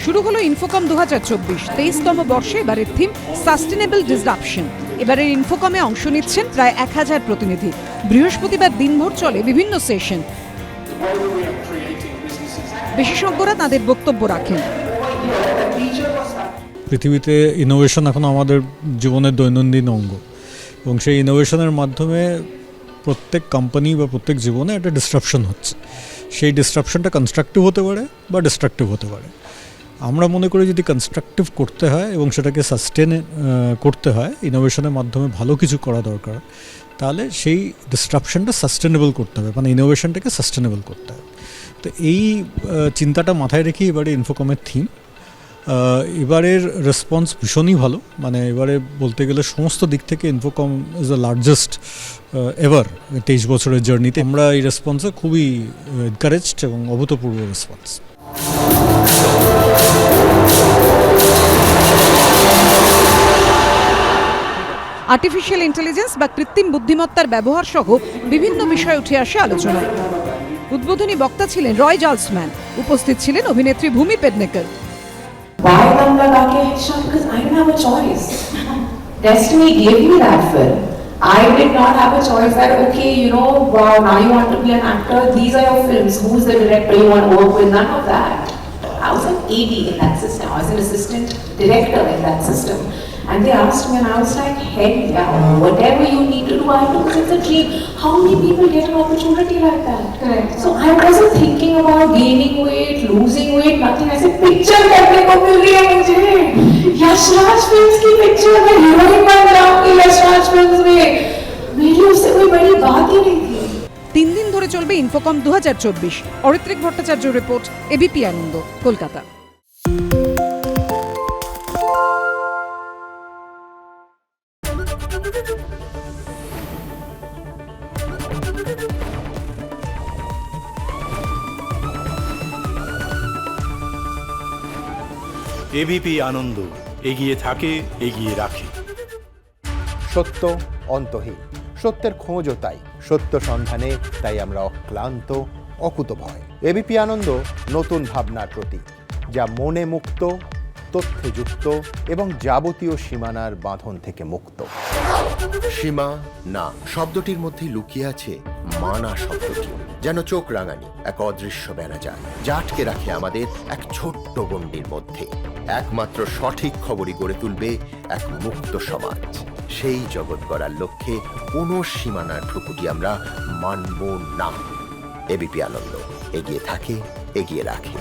শুরু হলো ইনফোকম 2024 23তম বর্ষে এবারের থিম সাস্টেনেবল ডিসরাপশন। এবারের ইনফোকমে অংশ নিচ্ছেন প্রায় 1000 প্রতিনিধি। বৃহস্পতিবার দিনভর চলে বিভিন্ন সেশন। বিশেষজ্ঞরা তাদের বক্তব্য রাখেন। পৃথিবীতে ইনোভেশন এখন আমাদের জীবনের দৈনন্দিন অঙ্গ, এবং সেই ইনোভেশনের মাধ্যমে প্রত্যেক কোম্পানি বা প্রত্যেক জীবনে একটা ডিসরাপশন হচ্ছে। সেই ডিসরাপশনটা কনস্ট্রাকটিভ হতে পারে বা ডিস্ট্রাকটিভ হতে পারে। আমরা মনে করি যদি কনস্ট্রাকটিভ করতে হয় এবং সেটাকে সাস্টেন করতে হয়, ইনোভেশনের মাধ্যমে ভালো কিছু করা দরকার, তাহলে সেই ডিসরাপশনটা সাস্টেনেবল করতে হবে, মানে ইনোভেশনটাকে সাস্টেনেবল করতে হবে। তো এই চিন্তাটা মাথায় রেখে এবারে ইনফোকমের থিম। এবারের রেসপন্স ভীষণই ভালো, মানে এবারে বলতে গেলে সমস্ত দিক থেকে Infocom is the largest ever 23 বছরের জার্নিতে। আমরা এই রেসপন্সে খুবই এনকারেজড এবং অভূতপূর্ব রেসপন্স। আর্টিফিশিয়াল ইন্টেলিজেন্স বা কৃত্রিম বুদ্ধিমত্তার ব্যবহার সহ বিভিন্ন বিষয় উঠে আসে আলোচনায়। উদ্বোধনী বক্তা ছিলেন রয় জালসম্যান, উপস্থিত ছিলেন অভিনেত্রী ভূমি Pednekar. Why naam laga ke headshot? Because I didn't have a choice. Destiny gave me that film. I did not have a choice that, okay, you know, wow, now you want to be an actor, these are your films, who's the director you want to work with, none of that. I was an AD in that system, I was an assistant director in that system. And they asked me and I was like, hey, yeah, whatever you need to do, I do, because it's a dream. How many people get an opportunity like that? Correct. So I wasn't thinking about gaining weight, losing weight, nothing. I said, picture करने को मिल रही है मुझे. Yashraj films की picture में heroine बन जाऊंगी Yashraj films में. मेरी उससे कोई बड़ी बात ही नहीं थी. 3 দিন ধরে চলবে Infocom 2024। Aritrik Bhattacharya report, ABP Ananda, Kolkata. ABP Ananda, এগিয়ে থাকে, এগিয়ে রাখে। সত্য অন্তহীন, সত্যের খোঁজও তাই, সত্য সন্ধানে তাই আমরা অক্লান্ত, অকুতভয়। এবিপি আনন্দ নতুন ভাবনার প্রতীক, যা মনে মুক্ত, তথ্যে যুক্ত এবং যাবতীয় সীমানার বাঁধন থেকে মুক্ত। সীমা না শব্দটির মধ্যেই লুকিয়ে আছে মানা শব্দটি, যেন চোখ রাঙানি এক অদৃশ্য বেড়াজাল, যা আটকে রাখে আমাদের এক ছোট্ট গণ্ডির মধ্যে। একমাত্র সঠিক খবরই গড়ে তুলবে এক মুক্ত সমাজ। সেই জগৎ গড়ার লক্ষ্যে কোনো সীমানার ঠুকুটি আমরা মানব না। এবিপি আনন্দ, এগিয়ে থাকে, এগিয়ে রাখে।